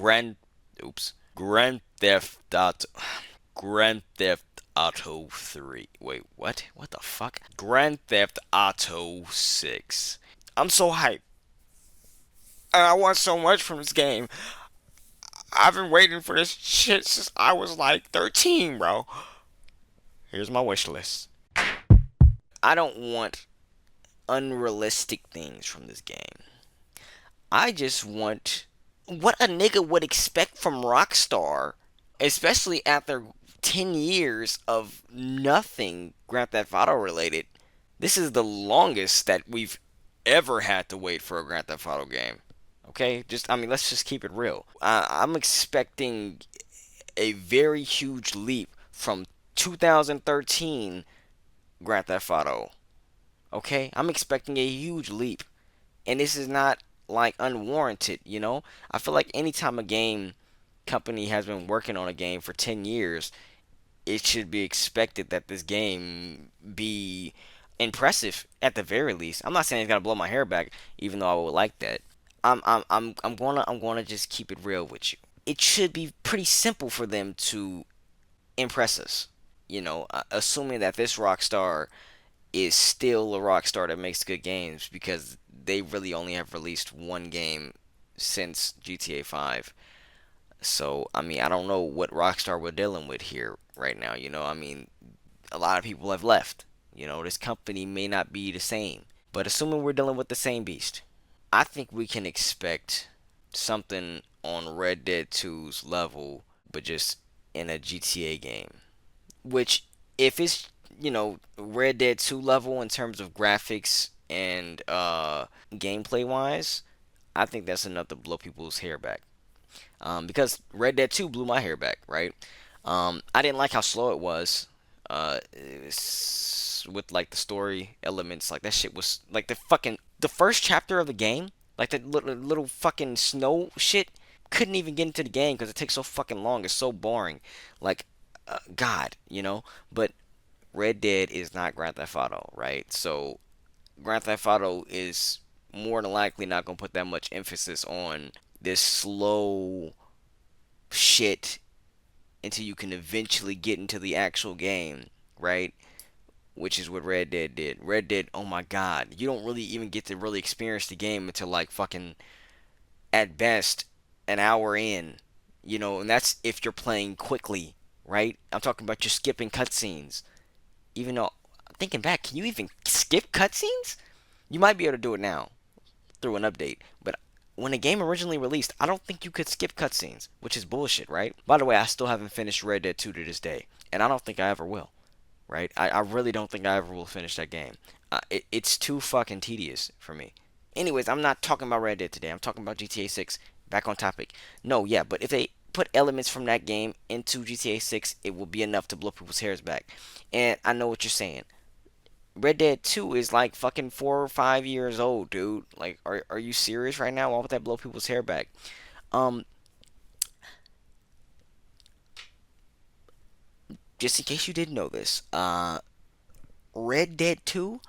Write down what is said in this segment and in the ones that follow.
Grand Theft Auto Grand Theft Auto 3. Wait, what? What the fuck? Grand Theft Auto 6. I'm so hyped. And I want so much from this game. I've been waiting for this shit since I was like 13, bro. Here's my wish list. I don't want unrealistic things from this game. I just want what a nigga would expect from Rockstar, especially after 10 years of nothing Grand Theft Auto related. This is the longest that we've ever had to wait for a Grand Theft Auto game. Okay, I mean, let's just keep it real. I'm expecting a very huge leap from 2013 Grand Theft Auto. Okay, I'm expecting a huge leap, and this is not like unwarranted. I feel like anytime a game company has been working on a game for 10 years, it should be expected that this game be impressive at the very least. I'm not saying it's gonna blow my hair back, even though I would like that. I'm gonna just keep it real with you. It should be pretty simple for them to impress us. Assuming that this Rockstar is still a Rockstar that makes good games, because they really only have released one game since GTA 5. So, I mean, I don't know what Rockstar we're dealing with here right now. I mean, a lot of people have left. This company may not be the same. But assuming we're dealing with the same beast, I think we can expect something on Red Dead 2's level, but just in a GTA game. Which, if it's, Red Dead 2 level in terms of graphics and gameplay wise, I think that's enough to blow people's hair back. Because Red Dead 2 blew my hair back, right? I didn't like how slow it was. With like the story elements, like that shit was like the first chapter of the game, like the little fucking snow shit. Couldn't even get into the game because it takes so fucking long. It's so boring. Like, God. But Red Dead is not Grand Theft Auto, right? So Grand Theft Auto is more than likely not gonna put that much emphasis on this slow shit until you can eventually get into the actual game, right? Which is what Red Dead did. Red Dead, oh my god, you don't really even get to really experience the game until like fucking at best an hour in, and that's if you're playing quickly, right? I'm talking about just skipping cutscenes. Even though, thinking back, can you even skip cutscenes? You might be able to do it now through an update, but when the game originally released, I don't think you could skip cutscenes, which is bullshit, right? By the way, I still haven't finished Red Dead 2 to this day, and I don't think I ever will, right? I really don't think I ever will finish that game. It's too fucking tedious for me. Anyways, I'm not talking about Red Dead today. I'm talking about GTA 6. Back on topic. No, yeah, but if they put elements from that game into GTA 6, it will be enough to blow people's hairs back. And I know what you're saying. Red Dead 2 is like fucking 4 or 5 years old, dude. Like, are you serious right now? Why would that blow people's hair back? Um, just in case you didn't know this, Red Dead 2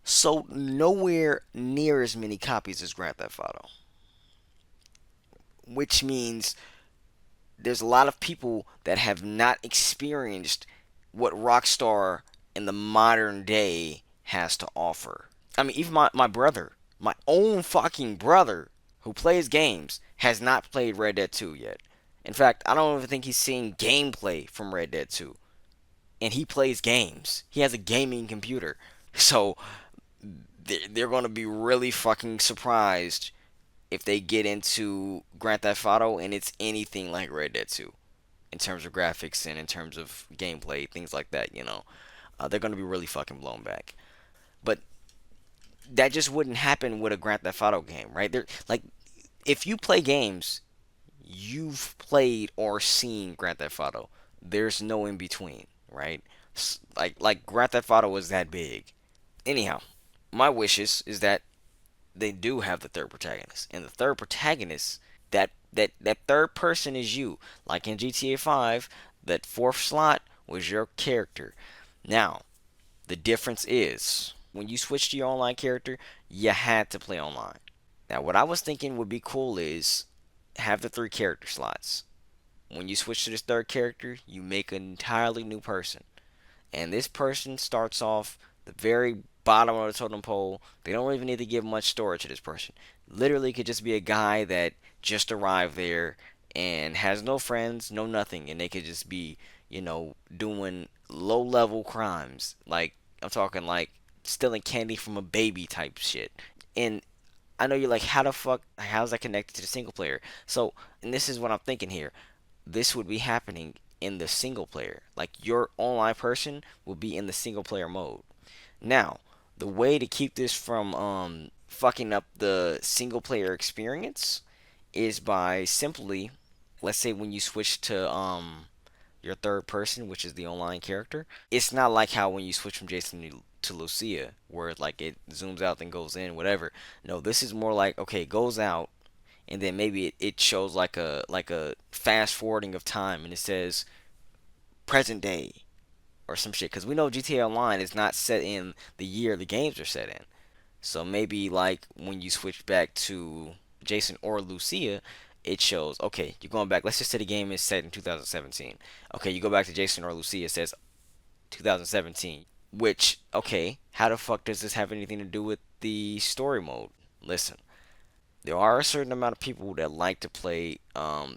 sold nowhere near as many copies as Grand Theft Auto, which means there's a lot of people that have not experienced what Rockstar in the modern day has to offer. I mean, even my brother, my own fucking brother, who plays games, has not played Red Dead 2 yet. In fact, I don't even think he's seen gameplay from Red Dead 2. And he plays games. He has a gaming computer. So they're going to be really fucking surprised if they get into Grand Theft Auto and it's anything like Red Dead 2 in terms of graphics and in terms of gameplay, things like that. They're going to be really fucking blown back. But that just wouldn't happen with a Grand Theft Auto game, right? Like, if you play games, you've played or seen Grand Theft Auto. There's no in between, right? Like Grand Theft Auto is that big. Anyhow, my wishes is that they do have the third protagonist, and the third protagonist, that third person is you. Like in GTA 5, that fourth slot was your character. Now, the difference is when you switch to your online character, you had to play online. Now, what I was thinking would be cool is have the three character slots. When you switch to this third character, you make an entirely new person. And this person starts off the very bottom of the totem pole. They don't even need to give much story to this person. Literally could just be a guy that just arrived there and has no friends, no nothing, and they could just be, doing low level crimes. Like, I'm talking like stealing candy from a baby type shit. And I know you're like, how the fuck, how's that connected to the single player? So, and this is what I'm thinking here. This would be happening in the single player. Like, your online person will be in the single player mode. Now, the way to keep this from fucking up the single player experience is by simply, let's say when you switch to your third person, which is the online character, it's not like how when you switch from Jason to Lucia, where like it zooms out then goes in, whatever. No, this is more like, okay, it goes out and then maybe it shows like a fast forwarding of time and it says present day or some shit, because we know GTA Online is not set in the year the games are set in. So maybe like when you switch back to Jason or Lucia, it shows, okay, you're going back. Let's just say the game is set in 2017. Okay, you go back to Jason or Lucia, it says 2017. Which, okay, how the fuck does this have anything to do with the story mode? Listen, there are a certain amount of people that like to play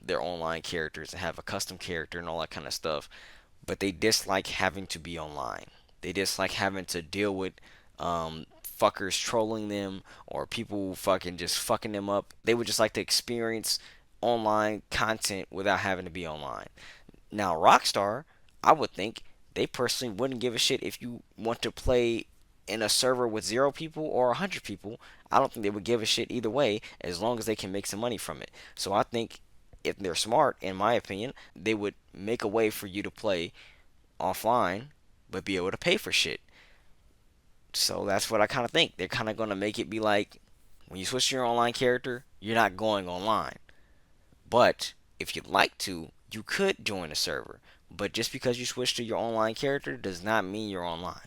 their online characters and have a custom character and all that kind of stuff, but they dislike having to be online. They dislike having to deal with fuckers trolling them or people fucking just fucking them up. They would just like to experience online content without having to be online. Now, Rockstar, I would think they personally wouldn't give a shit if you want to play in a server with 0 people or 100 people. I don't think they would give a shit either way as long as they can make some money from it. So I think if they're smart, in my opinion, they would make a way for you to play offline but be able to pay for shit. So that's what I kind of think. They're kind of going to make it be like when you switch to your online character, you're not going online. But if you'd like to, you could join a server. But just because you switch to your online character does not mean you're online.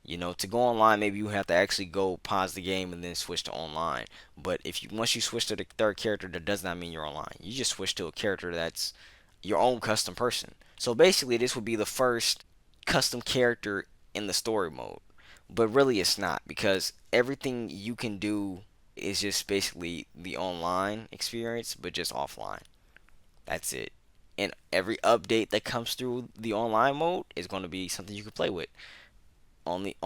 To go online, maybe you have to actually go pause the game and then switch to online. But if you once you switch to the third character, that does not mean you're online. You just switch to a character that's your own custom person. So basically, this would be the first custom character in the story mode. But really, it's not, because everything you can do is just basically the online experience, but just offline. That's it. And every update that comes through the online mode is going to be something you can play with on the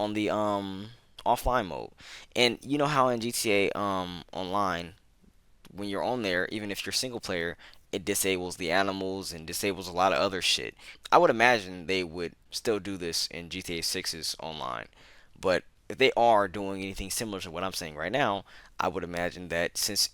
offline mode. And you know how in GTA online, when you're on there, even if you're single player, it disables the animals and disables a lot of other shit. I would imagine they would still do this in GTA 6's online. But if they are doing anything similar to what I'm saying right now, I would imagine that since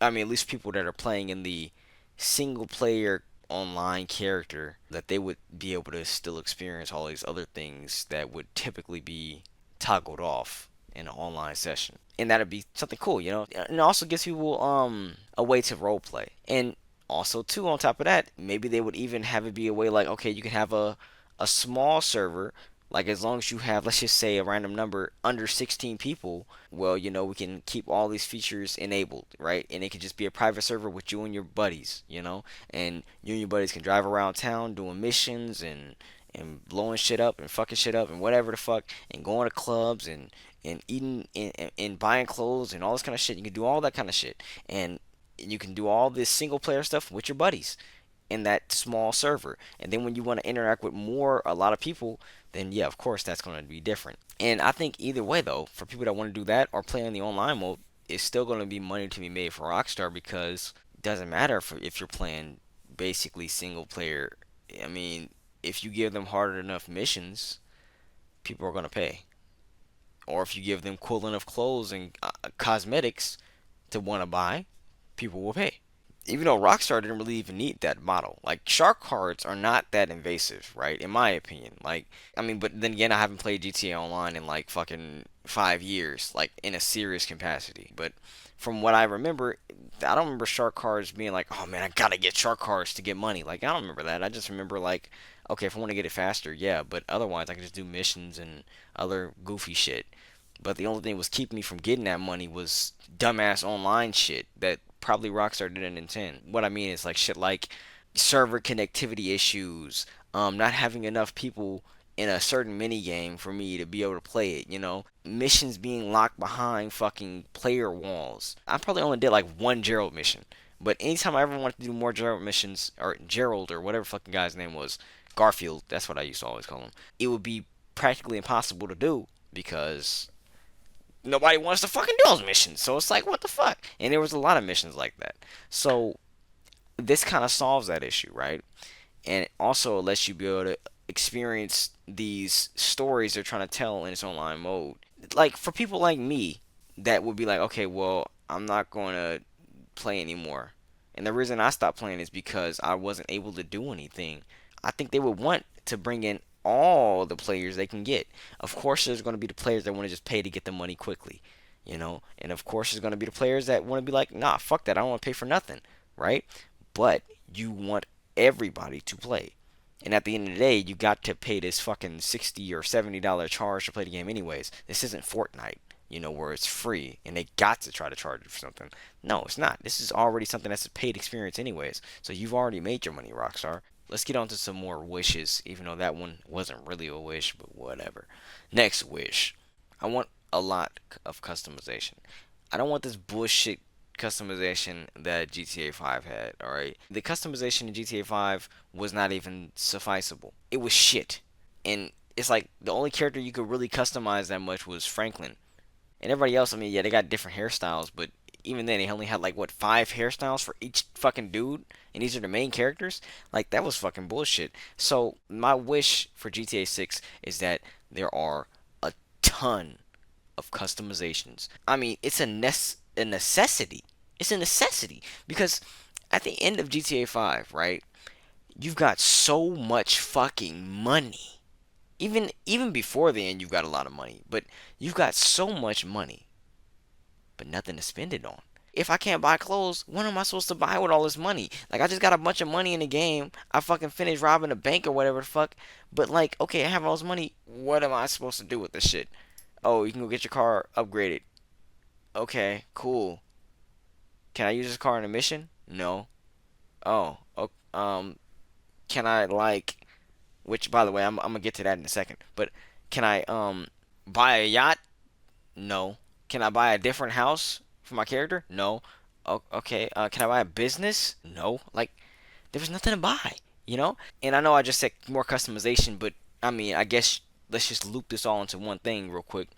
I mean, at least people that are playing in the single player online character, that they would be able to still experience all these other things that would typically be toggled off in an online session. And that'd be something cool. And it also gives people a way to role play. And also too, on top of that, maybe they would even have it be a way like, okay, you can have a small server, like as long as you have, let's just say, a random number under 16 people. Well, we can keep all these features enabled, right? And it could just be a private server with you and your buddies. And you and your buddies can drive around town doing missions and blowing shit up and fucking shit up and whatever the fuck, and going to clubs and eating and buying clothes and all this kind of shit. You can do all that kind of shit, and you can do all this single player stuff with your buddies in that small server. And then when you want to interact with a lot of people, then yeah, of course that's going to be different. And I think either way though, for people that want to do that or play in the online mode, it's still going to be money to be made for Rockstar, because it doesn't matter if you're playing basically single player. I mean, if you give them hard enough missions, people are going to pay. Or if you give them cool enough clothes and cosmetics to want to buy, people will pay. Even though Rockstar didn't really even need that model. Like, shark cards are not that invasive, right? In my opinion. Like, I mean, but then again, I haven't played GTA Online in like fucking 5 years, like in a serious capacity. But from what I remember, I don't remember shark cards being like, oh man, I gotta get shark cards to get money. Like, I don't remember that. I just remember like, okay, if I want to get it faster, yeah. But otherwise, I can just do missions and other goofy shit. But the only thing that was keeping me from getting that money was dumbass online shit that probably Rockstar didn't intend. What I mean is like shit like server connectivity issues, not having enough people in a certain mini game for me to be able to play it, missions being locked behind fucking player walls. I probably only did like one Gerald mission, but anytime I ever wanted to do more Gerald missions, or Gerald or whatever fucking guy's name was, Garfield, that's what I used to always call him, it would be practically impossible to do because nobody wants to fucking do those missions. So it's like, what the fuck? And there was a lot of missions like that. So this kind of solves that issue, right? And it also lets you be able to experience these stories they're trying to tell in its online mode. Like for people like me, that would be like, okay, well, I'm not going to play anymore. And the reason I stopped playing is because I wasn't able to do anything. I think they would want to bring in all the players they can get. Of course, there's going to be the players that want to just pay to get the money quickly, and of course, there's going to be the players that want to be like, nah, fuck that, I don't want to pay for nothing, right? But you want everybody to play. And at the end of the day, you got to pay this fucking $60 or $70 charge to play the game anyways. This isn't Fortnite, where it's free and they got to try to charge you for something. No, it's not. This is already something that's a paid experience anyways. So you've already made your money, Rockstar. Let's get on to some more wishes, even though that one wasn't really a wish, but whatever. Next wish. I want a lot of customization. I don't want this bullshit customization that GTA 5 had, alright? The customization in GTA 5 was not even sufficeable. It was shit. And it's like the only character you could really customize that much was Franklin. And everybody else, I mean, yeah, they got different hairstyles, but even then, they only had like what, five hairstyles for each fucking dude, and these are the main characters. Like that was fucking bullshit. So my wish for GTA 6 is that there are a ton of customizations. I mean, it's a necessity. It's a necessity because at the end of GTA 5, right? You've got so much fucking money. Even before the end, you've got a lot of money, but you've got so much money, but nothing to spend it on. If I can't buy clothes, what am I supposed to buy with all this money? Like, I just got a bunch of money in the game. I fucking finished robbing a bank or whatever the fuck. But, like, okay, I have all this money. What am I supposed to do with this shit? Oh, you can go get your car upgraded. Okay, cool. Can I use this car in a mission? No. Oh, can I, like, which, by the way, I'm gonna get to that in a second. But can I, buy a yacht? No. Can I buy a different house for my character? No. Okay. Can I buy a business? No. Like, there was nothing to buy. And I know I just said more customization, but I mean, I guess let's just loop this all into one thing real quick.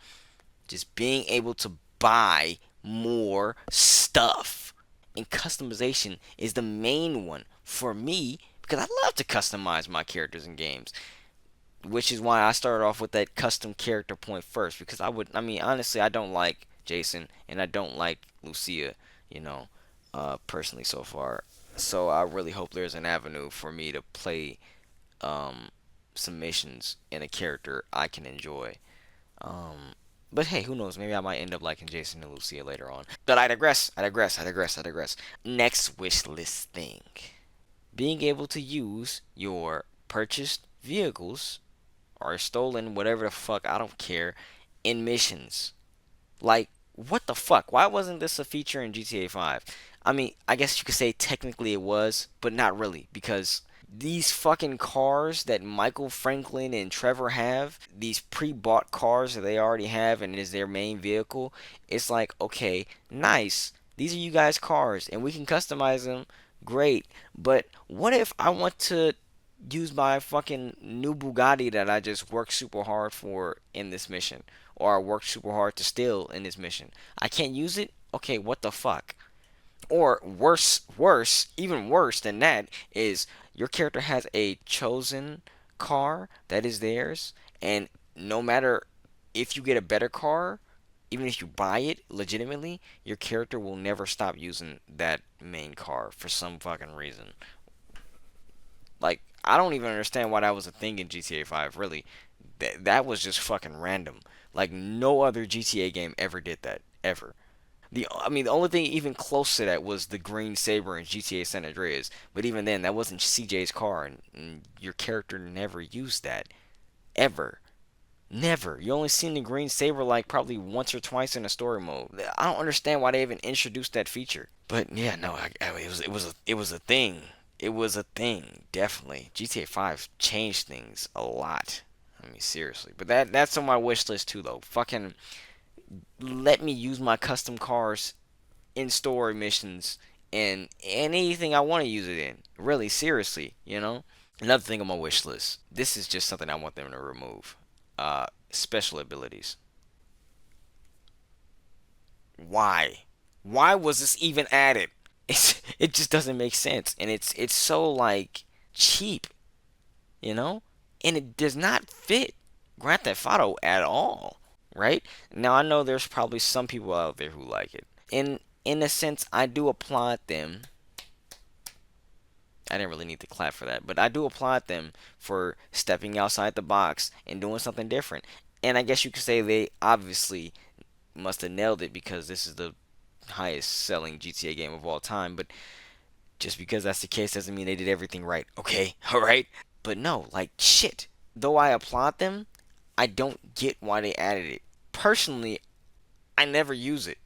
Just being able to buy more stuff. And customization is the main one for me because I love to customize my characters in games, which is why I started off with that custom character point first because I mean, honestly, I don't like Jason and I don't like Lucia, personally so far. So I really hope there's an avenue for me to play um, some missions in a character I can enjoy. Um, but hey, who knows? Maybe I might end up liking Jason and Lucia later on. But I digress. I digress. I digress. I digress. Next wish list thing: being able to use your purchased vehicles or stolen, whatever the fuck, I don't care, in missions. Like, what the fuck? Why wasn't this a feature in GTA 5? I mean, I guess you could say technically it was, but not really, because these fucking cars that Michael Franklin and Trevor have, these pre-bought cars that they already have and is their main vehicle, it's like, okay, nice. These are you guys' cars and we can customize them. Great. But what if I want to use my fucking new Bugatti that I just worked super hard for in this mission, or I worked super hard to steal in this mission? I can't use it? Okay, what the fuck? Or even worse than that is your character has a chosen car that is theirs, and no matter if you get a better car, even if you buy it legitimately, your character will never stop using that main car for some fucking reason. Like, I don't even understand why that was a thing in GTA 5, really. That was just fucking random. Like, no other GTA game ever did that. Ever. The only thing even close to that was the green Saber in GTA San Andreas. But even then, that wasn't CJ's car, and your character never used that. Ever. Never. You only seen the green saber like probably once or twice in a story mode. I don't understand why they even introduced that feature. But yeah, no, it was a thing. It was a thing, definitely. GTA 5 changed things a lot. I mean, seriously. But that's on my wish list too, though. Fucking let me use my custom cars in story missions and anything I want to use it in. Really, seriously, you know. Another thing on my wish list. This is just something I want them to remove. Special abilities. Why? Why was this even added? It just doesn't make sense, and it's so like cheap, you know, and it does not fit Grand Theft Auto at all, right? Now I know there's probably some people out there who like it. In a sense, I do applaud them. I didn't really need to clap for that, but I do applaud them for stepping outside the box and doing something different. And I guess you could say they obviously must have nailed it because this is the highest selling GTA game of all time. But just because that's the case doesn't mean they did everything right. Okay, all right. But no, like shit. Though I applaud them, I don't get why they added it. Personally, I never use it.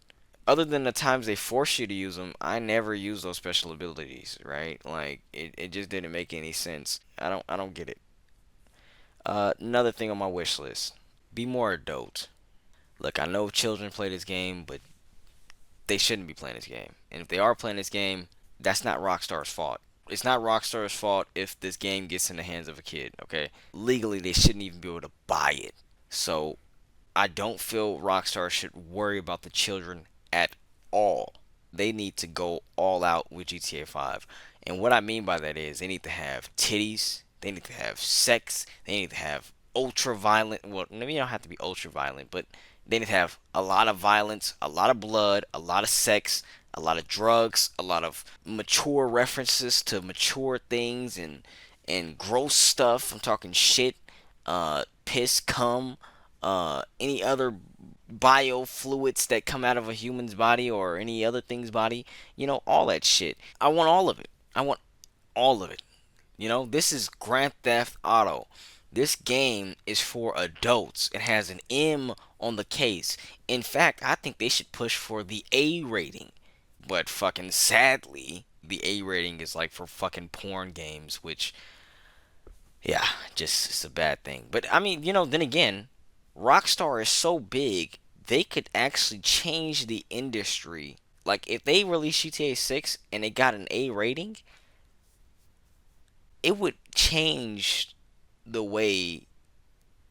Other than the times they force you to use them, I never use those special abilities, right? Like it just didn't make any sense. I don't get it. Another thing on my wish list. Be more adult. Look, I know children play this game, but they shouldn't be playing this game. And if they are playing this game, that's not Rockstar's fault. It's not Rockstar's fault if this game gets in the hands of a kid, okay? Legally, they shouldn't even be able to buy it. So, I don't feel Rockstar should worry about the children at all. They need to go all out with GTA 5. And what I mean by that is they need to have titties, they need to have sex, they need to have ultra violent, well, maybe you don't have to be ultra violent, but they need to have a lot of violence, a lot of blood, a lot of sex, a lot of drugs, a lot of mature references to mature things and gross stuff. I'm talking shit, piss, cum, any other biofluids that come out of a human's body or any other thing's body. You know, all that shit. I want all of it. I want all of it. You know, this is Grand Theft Auto. This game is for adults. It has an M on the case. In fact, I think they should push for the A rating. But fucking sadly, the A rating is like for fucking porn games, which, yeah, just it's a bad thing. But I mean, then again, Rockstar is so big, they could actually change the industry. Like, if they release GTA 6 and it got an A rating, it would change the way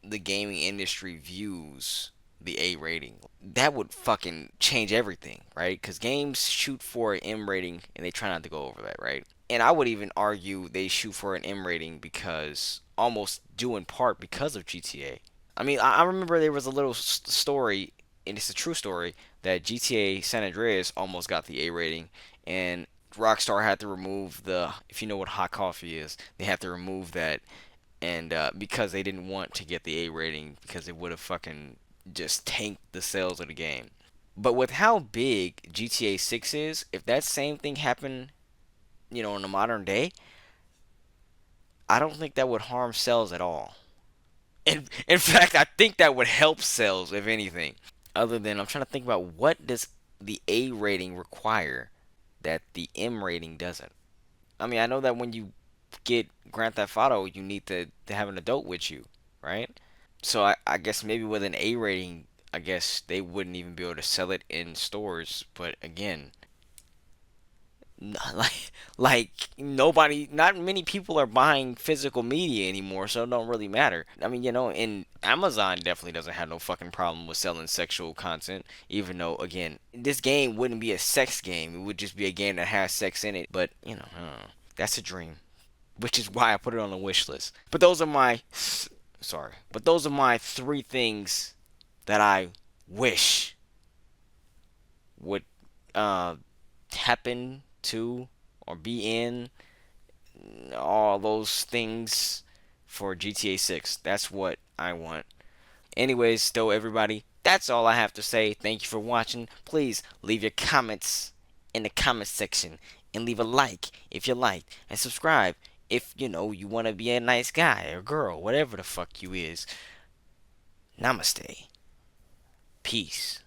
the gaming industry views the A rating. That would fucking change everything, right? Because games shoot for an M rating and they try not to go over that, right? And I would even argue they shoot for an M rating because almost due in part because of GTA. I mean, I remember there was a little story, and it's a true story, that GTA San Andreas almost got the A rating, and Rockstar had to remove if you know what hot coffee is, they had to remove that, and because they didn't want to get the A rating because it would have fucking just tanked the sales of the game. But with how big GTA 6 is, if that same thing happened, in the modern day, I don't think that would harm sales at all. In fact, I think that would help sales, if anything. Other than, I'm trying to think about what does the A rating require that the M rating doesn't. I mean, I know that when you get Grand Theft Auto, you need to have an adult with you, right? So I guess maybe with an A rating, I guess they wouldn't even be able to sell it in stores. But again, like nobody, not many people are buying physical media anymore, so it don't really matter. I mean, and Amazon definitely doesn't have no fucking problem with selling sexual content, even though again, this game wouldn't be a sex game. It would just be a game that has sex in it. But I don't know. That's a dream, which is why I put it on the wish list. But those are my sorry, but those are my three things that I wish would uh happen to or be in all those things for GTA 6. That's what I want. Anyways, though, everybody, that's all I have to say. Thank you for watching. Please leave your comments in the comment section and leave a like if you like and subscribe if you want to be a nice guy or girl, whatever the fuck you is. Namaste. Peace.